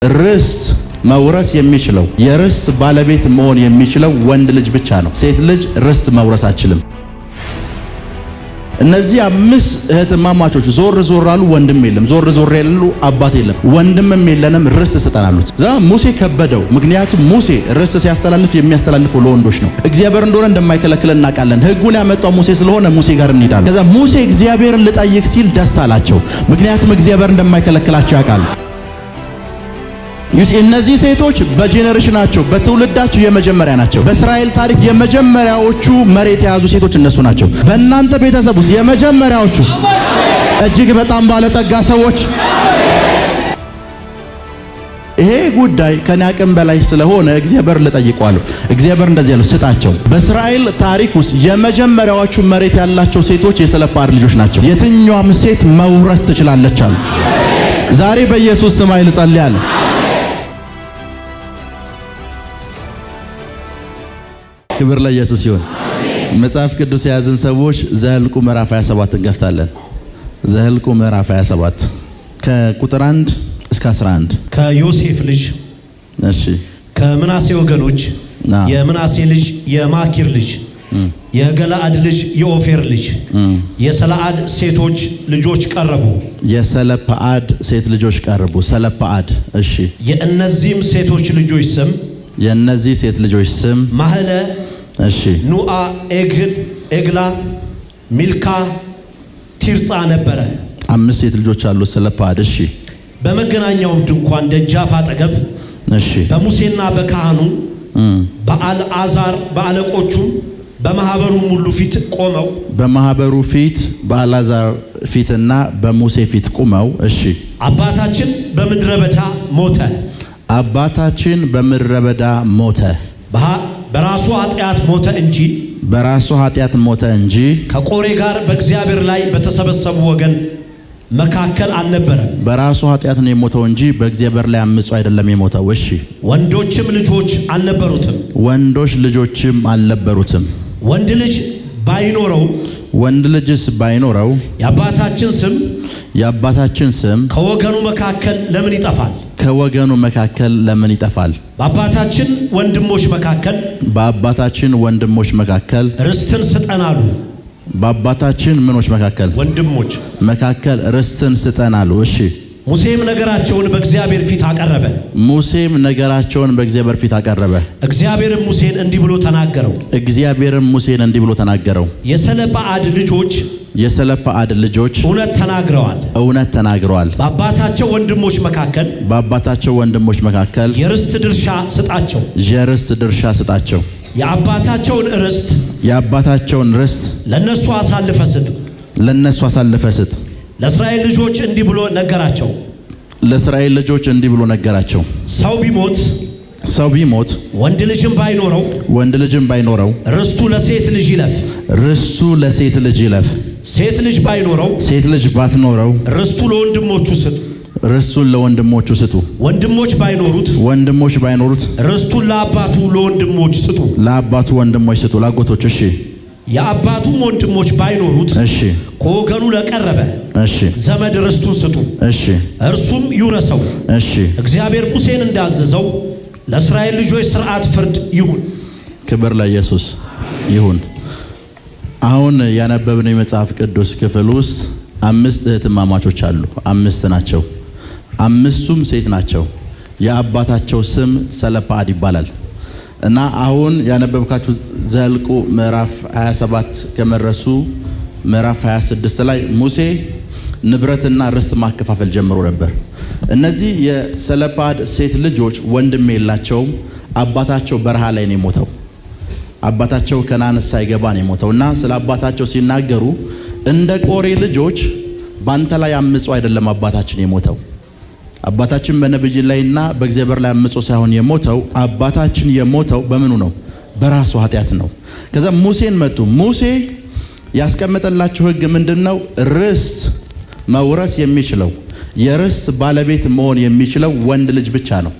ርስት መውረስ የሚችለው የርስት ባለቤት መሆን የሚችለው ወንድ ልጅ ብቻ ነው። ሴት ልጅ ርስት መውረስ አትችልም። እነዚህ አምስት እህትማማቾች ዞር ዞር አሉ፣ ወንድም የለም። ዞር ዞር ያሉ አባት የለም፣ ወንድምም የለንም፣ ርስት ስጠን አሉት። ሙሴ ከበደው። ምክንያቱም ሙሴ ርስት ሲያስተላልፍ የሚያስተላልፈው ለወንዶች ነው። እግዚአብሔር እንደሆነ እንደማይከለክል እናውቃለን። ሕጉን ያመጣው ሙሴ ስለሆነ ሙሴ ጋር እንሄዳለን። ከዛ ሙሴ እግዚአብሔርን ልጠይቅ ሲል ደስ አላቸው። ምክንያቱም እግዚአብሔር እንደማይከለክላቸው ያውቃሉ። እነዚህ ሴቶች በጄኔሬሽናቸው በትውልዳቸው የመጀመሪያ ናቸው። በእስራኤል ታሪክ የመጀመሪያዎቹ መሬት የያዙ ሴቶች እነሱ ናቸው። በእናንተ ቤተሰብ ውስጥ የመጀመሪያዎቹ እጅግ በጣም ባለጸጋ ሰዎች። ይሄ ጉዳይ ከኔ አቅም በላይ ስለሆነ እግዚአብሔር ልጠይቀዋለሁ። እግዚአብሔር እንደዚህ ያለው ስጣቸው። በእስራኤል ታሪክ ውስጥ የመጀመሪያዎቹ መሬት ያላቸው ሴቶች የሰለፓድ ልጆች ናቸው። የትኛዋም ሴት መውረስ ትችላለች አሉ። ዛሬ በኢየሱስ ስም ኃይል ጸልያለሁ። ክብር ለኢየሱስ ይሁን። መጽሐፍ ቅዱስ የያዝን ሰዎች ዘኍልቍ ምዕራፍ 27 እንከፍታለን። ዘኍልቍ ምዕራፍ 27 ከቁጥር 1 እስከ 11 ከዮሴፍ ልጅ ከምናሴ ወገኖች የምናሴ ልጅ የማኪር ልጅ የገለአድ ልጅ የኦፌር ልጅ የሰለአድ ሴቶች ልጆች ቀረቡ። የሰለጰዓድ ሴት ልጆች ቀረቡ። ሰለጰዓድ የእነዚህም ሴቶች ልጆች ስም የእነዚህ ሴት ልጆች ስም ማህለ፣ ኑአ፣ ኤግላ፣ ሚልካ፣ ቲርጻ ነበረ። 5 ሴት ልጆች አሉ ሰለጰዓድ። በመገናኛው ድንኳን ደጃፍ አጠገብ በሙሴና በካህኑ በአልዓዛር በአለቆቹም በማህበሩም ሁሉ ፊት ቆመው በማህበሩ ፊት በአልዓዛር ፊትና በሙሴ ፊት ቆመው አባታችን በምድረ በዳ ሞተ። አባታችን በምድረ በዳ ሞተ። በራሱ ኃጢአት ሞተ እንጂ በራሱ ኃጢአት ሞተ እንጂ ከቆሬ ጋር በእግዚአብሔር ላይ በተሰበሰቡ ወገን መካከል አልነበረም። በራሱ ኃጢአት ነው የሞተው እንጂ በእግዚአብሔር ላይ አምጾ አይደለም የሞተው። ወንዶችም ልጆች አልነበሩትም። ወንዶች ልጆችም አልነበሩትም። ወንድ ልጅስ ባይኖረው የአባታችን ስም ከወገኑ መካከል ለምን ይጠፋል? ከወገኑ መካከል ለምን ይጠፋል? በአባታችን ወንድሞች መካከል ርስትን ስጠን አሉ። በአባታችን ምኖች ወንድሞች መካከል ርስትን ስጠን አሉ። ሙሴም ነገራቸውን በእግዚአብሔር ፊት አቀረበ። እግዚአብሔርም ሙሴን እንዲህ ብሎ ተናገረው። የሰለጰዓድ ልጆች እውነት ተናግረዋል። በአባታቸው ወንድሞች መካከል የርስት ድርሻ ስጣቸው። የአባታቸውን ርስት ለነሱ አሳልፈ ስጥ። ለእስራኤል ልጆች እንዲህ ብሎ ነገራቸው። ሰው ቢሞት ወንድ ልጅም ባይኖረው ርስቱ ለሴት ልጅ ይለፍ። ሴት ልጅ ባትኖረው ርስቱን ለወንድሞቹ ስጡ። ወንድሞች ባይኖሩት ርስቱን ለአባቱ ወንድሞች ስጡ፣ ላጎቶች። የአባቱም ወንድሞች ባይኖሩት ከወገኑ ለቀረበ ዘመድ ርስቱን ስጡ፣ እርሱም ይውረሰው። እግዚአብሔር ሙሴን እንዳዘዘው ለእስራኤል ልጆች ሥርዓት ፍርድ ይሁን። ክብር ለኢየሱስ ይሁን። አሁን ያነበብነው የመጽሐፍ ቅዱስ ክፍል ውስጥ 5 እህትማማቾች አሉ። 5 ናቸው። 5ቱም ሴት ናቸው። የአባታቸው ስም ሰለጰዓድ ይባላል። እና አሁን ያነበብካችሁ ዘኍልቍ ምዕራፍ 27 ከመረሱ ምዕራፍ 26 ላይ ሙሴ ንብረትና ርስት ማከፋፈል ጀምሮ ነበር። እነዚህ የሰለጰዓድ ሴት ልጆች ወንድም የላቸውም። አባታቸው በረሃ ላይ ነው የሞተው። አባታቸው ከነዓን ሳይገባ ነው የሞተውና ስለ አባታቸው ሲናገሩ እንደ ቆሬ ልጆች ባንተ ላይ አምጾ አይደለም አባታችን የሞተው። አባታችን በነብይ ላይና በእግዚአብሔር ላይ አምጾ ሳይሆን የሞተው አባታችን የሞተው በምኑ ነው? በራሱ ኃጢአት ነው። ከዛ ሙሴን መጡ። ሙሴ ያስቀመጠላቸው ሕግ ምንድነው? ርስት መውረስ የሚችለው የርስት ባለቤት መሆን የሚችለው ወንድ ልጅ ብቻ ነው።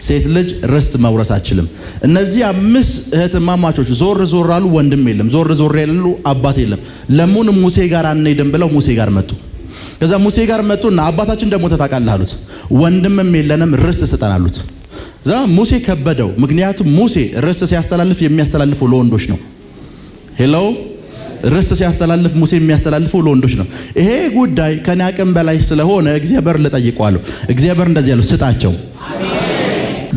ሴት ልጅ ርስት መውረስ አትችልም። እነዚህ 5 እህትማማቾች ዞር ዞር አሉ፣ ወንድም የለም። ዞር ዞር ያሉ አባት የለም። ለምን ሙሴ ጋር አንሄድም ብለው ሙሴ ጋር መጡ። ከዛ ሙሴ ጋር መጡና አባታችን እንደሞተ ታውቃለህ አሉት። ወንድምም የለንም ርስት ስጠን አሉት። ከዛ ሙሴ ከበደው፣ ምክንያቱም ሙሴ ርስት ሲያስተላልፍ የሚያስተላልፈው ለወንዶች ነው። ሄሎ ርስት ሲያስተላልፍ ሙሴ የሚያስተላልፈው ለወንዶች ነው። ይሄ ጉዳይ ከኔ አቅም በላይ ስለሆነ እግዚአብሔር ልጠይቀዋለሁ። እግዚአብሔር እንደዚህ ያለው ስጣቸው።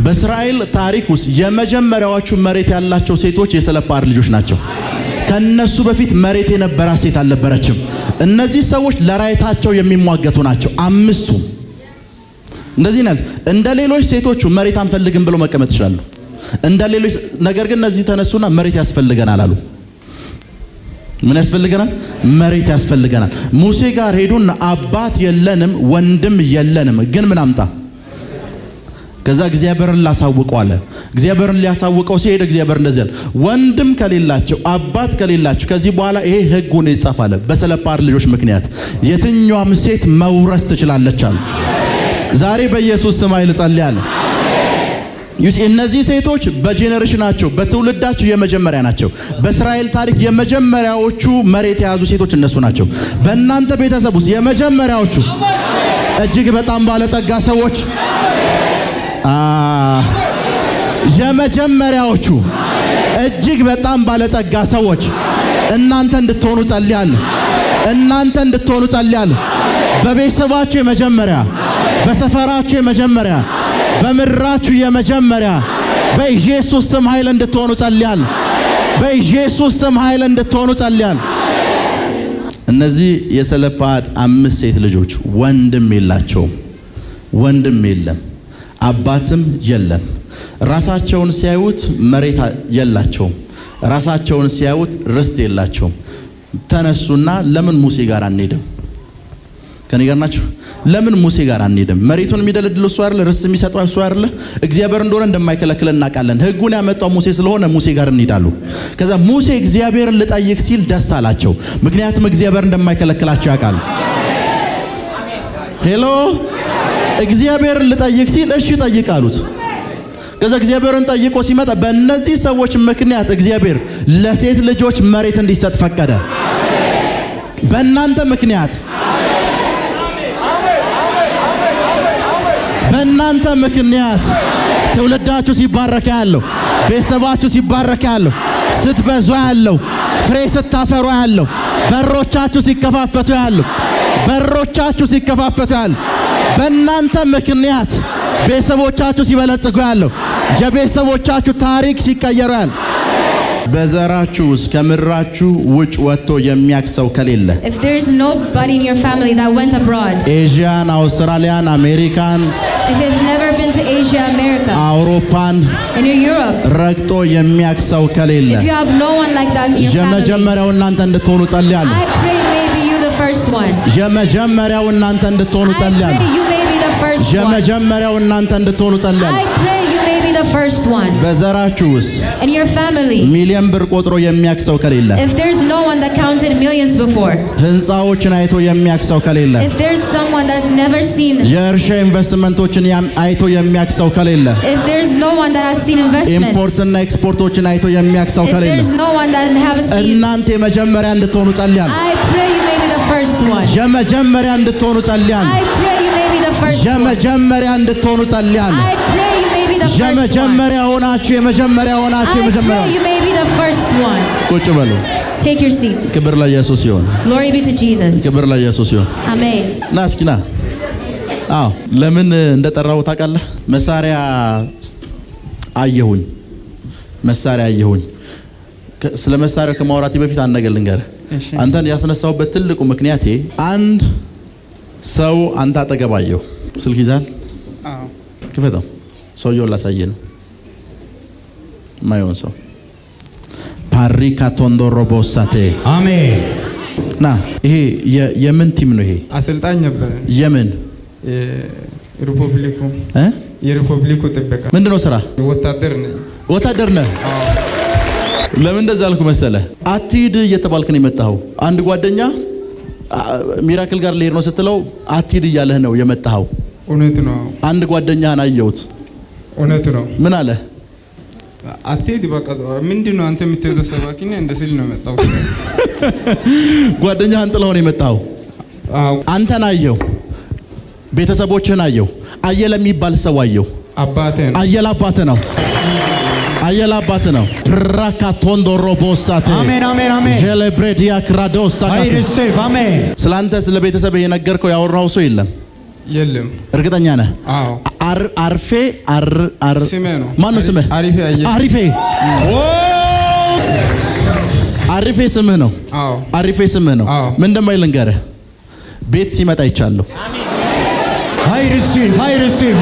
በእስራኤል ታሪክ ውስጥ የመጀመሪያዎቹ መሬት ያላቸው ሴቶች የሰለፓድ ልጆች ናቸው። ከነሱ በፊት መሬት የነበራት ሴት አልነበረችም። እነዚህ ሰዎች ለራይታቸው የሚሟገቱ ናቸው። አምስቱ እንደዚህ ነው። እንደ ሌሎች ሴቶቹ መሬት አንፈልግም ብለው መቀመጥ ይችላሉ። እንደ ሌሎች ነገር ግን እነዚህ ተነሱና መሬት ያስፈልገናል አሉ። ምን ያስፈልገናል? መሬት ያስፈልገናል። ሙሴ ጋር ሄዱና አባት የለንም ወንድም የለንም፣ ግን ምን አምጣ? ከዛ እግዚአብሔርን ላሳውቀው አለ። እግዚአብሔርን ሊያሳውቀው ሲሄድ እግዚአብሔር እንደዚህ አለ፣ ወንድም ከሌላቸው አባት ከሌላቸው ከዚህ በኋላ ይሄ ሕግ ሆኖ ይጻፋል። በሰለፓድ ልጆች ምክንያት የትኛውም ሴት መውረስ ትችላለች አለ። ዛሬ በኢየሱስ ስም ኃይል ጸልያለሁ። እነዚህ ሴቶች በጄኔሬሽናቸው በትውልዳቸው የመጀመሪያ ናቸው። በእስራኤል ታሪክ የመጀመሪያዎቹ መሬት የያዙ ሴቶች እነሱ ናቸው። በእናንተ ቤተሰብ ውስጥ የመጀመሪያዎቹ እጅግ በጣም ባለጸጋ ሰዎች የመጀመሪያዎቹ እጅግ በጣም ባለጸጋ ሰዎች እናንተ እንድትሆኑ ጸልያለሁ። እናንተ እንድትሆኑ ጸልያለሁ። በቤተሰባችሁ የመጀመሪያ፣ በሰፈራችሁ የመጀመሪያ፣ በምድራችሁ የመጀመሪያ በኢየሱስ ስም ኃይል እንድትሆኑ ጸልያለሁ። በኢየሱስ ስም ኃይል እንድትሆኑ ጸልያለሁ። እነዚህ የሰለፓድ 5 ሴት ልጆች ወንድም የላቸውም። ወንድም የለም፣ አባትም የለም። ራሳቸውን ሲያዩት መሬት የላቸውም። ራሳቸውን ሲያዩት ርስት የላቸውም። ተነሱና ለምን ሙሴ ጋር አንሄድም? ከኔ ጋር ናቸው። ለምን ሙሴ ጋር አንሄድም? መሬቱን የሚደለድል እሱ አይደለ? ርስት የሚሰጠው እሱ አይደለ? እግዚአብሔር እንደሆነ እንደማይከለክል እናውቃለን። ሕጉን ያመጣው ሙሴ ስለሆነ ሙሴ ጋር እንሄዳሉ። ከዛ ሙሴ እግዚአብሔርን ልጠይቅ ሲል ደስ አላቸው። ምክንያቱም እግዚአብሔር እንደማይከለክላቸው ያውቃሉ። ሄሎ እግዚአብሔርን ልጠይቅ ሲል እሺ ጠይቅ አሉት። ከዛ እግዚአብሔርን ጠይቆ ሲመጣ በእነዚህ ሰዎች ምክንያት እግዚአብሔር ለሴት ልጆች መሬት እንዲሰጥ ፈቀደ። በእናንተ ምክንያት በእናንተ ምክንያት ትውልዳችሁ ሲባረክ ያለው፣ ቤተሰባችሁ ሲባረክ ያለው፣ ስትበዙ ያለው፣ ፍሬ ስታፈሩ ያለው፣ በሮቻችሁ ሲከፋፈቱ ያለው፣ በሮቻችሁ ሲከፋፈቱ ያለው በእናንተ ምክንያት ቤተሰቦቻችሁ ሲበለጽጉ ያለው፣ የቤተሰቦቻችሁ ታሪክ ሲቀየሩ ያለው በዘራችሁ ውስጥ ከምድራችሁ ውጭ ወጥቶ የሚያክሰው ከሌለ if there is nobody in your family that went abroad, ኤዥያን፣ አውስትራሊያን፣ አሜሪካን if you've never been to Asia, America, አውሮፓን in Europe, ረግጦ የሚያክሰው ከሌለ if you have no one like that in your family, የመጀመሪያው እናንተ እንድትሆኑ ጸልያለሁ። I pray maybe you the first one. የመጀመሪያው እናንተ እንድትሆኑ I ጸልያለሁ። pray you may be the first one. የመጀመሪያው እናንተ እንድትሆኑ ጸልያለሁ። I pray you may be the first one. በዘራችሁ ውስጥ In your family, ሚሊዮን ብር ቆጥሮ የሚያክሰው ከሌለ if there's no one that counted millions before, ህንጻዎችን አይቶ የሚያክሰው ከሌለ if there's someone that's never seen, የእርሻ ኢንቨስትመንቶችን አይቶ የሚያክሰው ከሌለ if there's no one that has seen investments, ኢምፖርትና ኤክስፖርቶችን አይቶ የሚያክሰው if ከሌለ there's no one that haven't seen, እናንተ የመጀመሪያ እንድትሆኑ ጸልያለሁ። I pray you may be the first one. የመጀመሪያ እንድትሆኑ ጸልያለሁ። I pray you may be the first one. የመጀመሪያ እንድትሆኑ ጸልያለሁ። I pray you may be the first one. የመጀመሪያ ሆናችሁ የመጀመሪያ ሆናችሁ I የመጀመሪያ pray you may be the first one. ቁጭ በሉ። Take your seats. ክብር ለኢየሱስ ይሁን። Glory be to Jesus. ክብር ለኢየሱስ ይሁን። Amen. ና እስኪ ና። አዎ ለምን እንደጠራው ታውቃለህ? መሳሪያ አየሁኝ። መሳሪያ አየሁኝ። ስለ መሳሪያው ከማውራቴ በፊት አንድ ነገር ልንገርህ። አንተን ያስነሳውበት ትልቁ ምክንያቴ አንድ ሰው አንተ አጠገብ አየሁ። ስልክ ይዛል? አዎ። ክፈተው። ሰውየውን ላሳየህ ነው። ማይሆን ሰው ፓሪካ ቶንዶሮ ቦሳቴ አሜን። ና ይሄ የምን ቲም ነው? ይሄ አሰልጣኝ ነበር። የምን ሪፐብሊኩ የሪፐብሊኩ ጥበቃ። ምንድነው ስራ? ወታደር ነኝ። ወታደር ነህ? ለምን እንደዛ አልኩ መሰለህ? አትሂድ እየተባልክ ነው የመጣኸው። አንድ ጓደኛ ሚራክል ጋር ልሄድ ነው ስትለው አትሂድ እያለህ ነው የመጣኸው። እውነት ነው። አንድ ጓደኛህን አየሁት። እውነት ነው። ምን አለ? አትሂድ በቃ ምንድነው አንተ የምትሄደው ሰባኪ ነህ እንደዚህ ነው የመጣው። ጓደኛህን ጥለው ነው የመጣኸው? አንተን አየው፣ ቤተሰቦችን አየው። አየለ የሚባል ሰው አየው። አባቴ ነው። አየለ አባት ነው። አየለ አባት ነው። ራካቶንዶ ሮቦሳቴ አሜን አሜን አሜን ጀለብሬዲያ ክራዶሳ አይርሴፍ አሜን። ስላንተ ስለ ቤተሰብ የነገርከው ያወራው ሰው የለም? የለም። እርግጠኛ ነህ? አዎ። አርፌ ስሜ ነው። ማን ነው ስምህ? አሪፌ አየለ። አሪፌ አሪፌ ስምህ ነው? አዎ። አሪፌ ስምህ ነው? ምን እንደማይል ልንገርህ። ቤት ሲመጣ ይቻለሁ። አይርሴፍ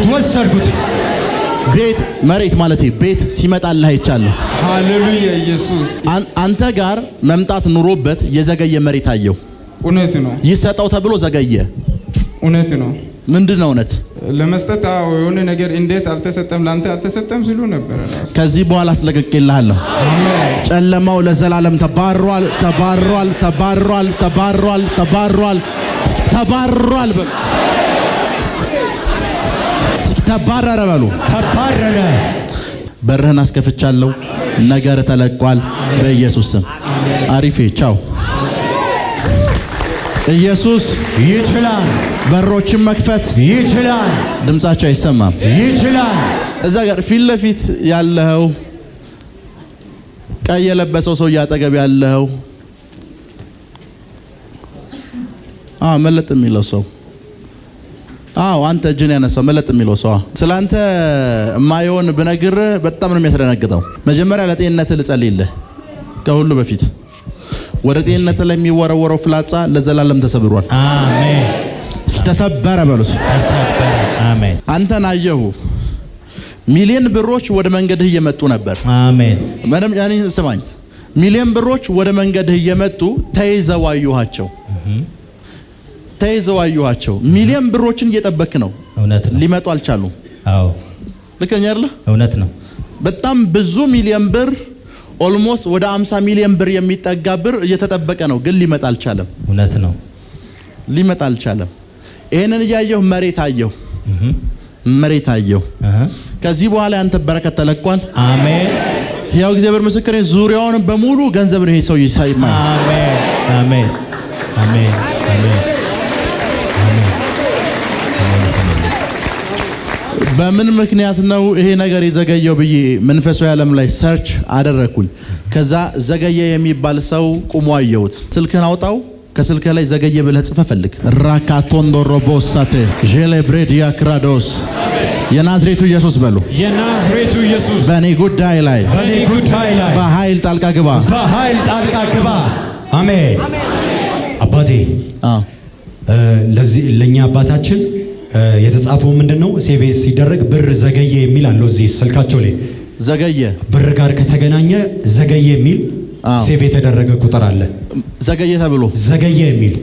ወሰድኩት ቤት መሬት ማለት ቤት ሲመጣልህ አይቻለሁ። ሃሌሉያ ኢየሱስ። አንተ ጋር መምጣት ኑሮበት የዘገየ መሬት አየው። እውነት ነው። ይሰጣው ተብሎ ዘገየ። እውነት ነው። ምንድነው እውነት? ለመስጠት የሆነ ነገር እንዴት አልተሰጠም ላንተ አልተሰጠም ሲሉ ነበር። ከዚህ በኋላ አስለቀቅልሃለሁ። አሜን። ጨለማው ለዘላለም ተባሯል። ተባረረ በሉ። ተባረረ። በርህን አስከፍቻለሁ። ነገር ተለቋል በኢየሱስ ስም። አሪፌ ቻው። ኢየሱስ ይችላል። በሮችን መክፈት ይችላል። ድምጻቸው አይሰማም። ይችላል። እዛ ጋር ፊት ለፊት ያለው ቀይ የለበሰው ሰው ያጠገብ ያለው መለጥ የሚለው ሰው አንተ እጅን ያነሳው መለጥ የሚለው ሰው ስላንተ ማየውን ብነግር በጣም ነው የሚያስደነግጠው። መጀመሪያ ለጤንነት ልጸልይልህ። ከሁሉ በፊት ወደ ጤንነት ላይ የሚወረወረው ፍላጻ ለዘላለም ተሰብሯል። አሜን። ተሰበረ በሉስ። ተሰበረ። አሜን። አንተን አየሁ። ሚሊዮን ብሮች ወደ መንገድህ እየመጡ ነበር። አሜን። ምንም ያኔ ስማኝ፣ ሚሊዮን ብሮች ወደ መንገድህ እየመጡ ተይዘው አየኋቸው። ሚሊዮን ብሮችን እየጠበክ ነው። እውነት ነው። ሊመጡ አልቻሉም። አዎ ልክ ነኝ አይደል? እውነት ነው። በጣም ብዙ ሚሊዮን ብር ኦልሞስት ወደ 50 ሚሊዮን ብር የሚጠጋ ብር እየተጠበቀ ነው፣ ግን ሊመጣ አልቻለም። እውነት ነው። ሊመጣ አልቻለም። ይሄንን እያየሁ መሬት አየሁ። ከዚህ በኋላ ያንተ በረከት ተለቋል። አሜን። ያው እግዚአብሔር ምስክሬ፣ ዙሪያውን በሙሉ ገንዘብ ነው ይሄ ሰው ይሳይማ። አሜን አሜን አሜን አሜን። በምን ምክንያት ነው ይሄ ነገር የዘገየው ብዬ መንፈሳዊ ዓለም ላይ ሰርች አደረኩኝ። ከዛ ዘገየ የሚባል ሰው ቁሞ አየሁት። ስልክህን አውጣው፣ ከስልክህ ላይ ዘገየ ብለህ ጽፈህ ፈልግ። ራካቶንዶ ሮቦሳቴ ጄሌብሬዲያ ክራዶስ የናዝሬቱ ኢየሱስ በሉ። የናዝሬቱ ኢየሱስ በኔ ጉዳይ ላይ በኃይል ጣልቃ ግባ። አሜን። አባቴ ለዚህ ለኛ አባታችን የተጻፈው ምንድነው? ሴቬስ ሲደረግ ብር ዘገየ የሚል አለው እዚህ ስልካቸው ላይ። ዘገየ ብር ጋር ከተገናኘ ዘገየ የሚል ሴቭ የተደረገ ቁጥር አለ። ዘገየ ተብሎ ዘገየ የሚል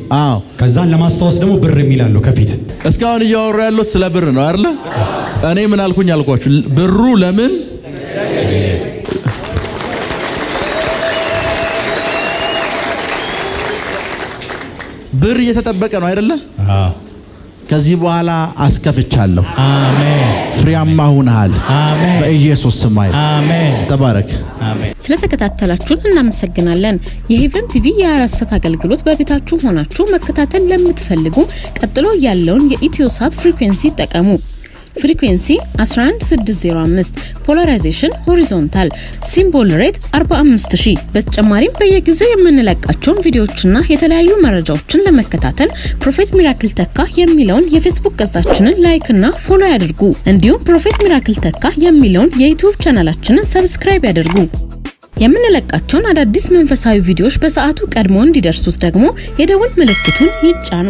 ከዛን ለማስታወስ ደግሞ ብር የሚል አለው ከፊት። እስካሁን እያወራ ያሉት ስለ ብር ነው አይደል? እኔ ምን አልኩኝ አልኳችሁ? ብሩ ለምን ብር እየተጠበቀ ነው አይደለ? ከዚህ በኋላ አስከፍቻለሁ። አሜን። ፍሬያማ ሆነሃል። አሜን። በኢየሱስ ስም አሜን። ተባረክ። አሜን። ስለተከታተላችሁን እናመሰግናለን። የሄቨን ቲቪ የ24 አገልግሎት በቤታችሁ ሆናችሁ መከታተል ለምትፈልጉ ቀጥሎ ያለውን የኢትዮሳት ፍሪኩዌንሲ ይጠቀሙ። ፍሪኩዌንሲ 11605፣ ፖላራይዜሽን ሆሪዞንታል፣ ሲምቦል ሬት 45000። በተጨማሪም በየጊዜው የምንለቃቸውን ቪዲዮዎችና የተለያዩ መረጃዎችን ለመከታተል ፕሮፌት ሚራክል ተካ የሚለውን የፌስቡክ ገጻችንን ላይክ እና ፎሎ ያድርጉ። እንዲሁም ፕሮፌት ሚራክል ተካ የሚለውን የዩቲዩብ ቻናላችንን ሰብስክራይብ ያድርጉ። የምንለቃቸውን አዳዲስ መንፈሳዊ ቪዲዮዎች በሰዓቱ ቀድሞ እንዲደርሱት ደግሞ የደውል ምልክቱን ይጫኑ።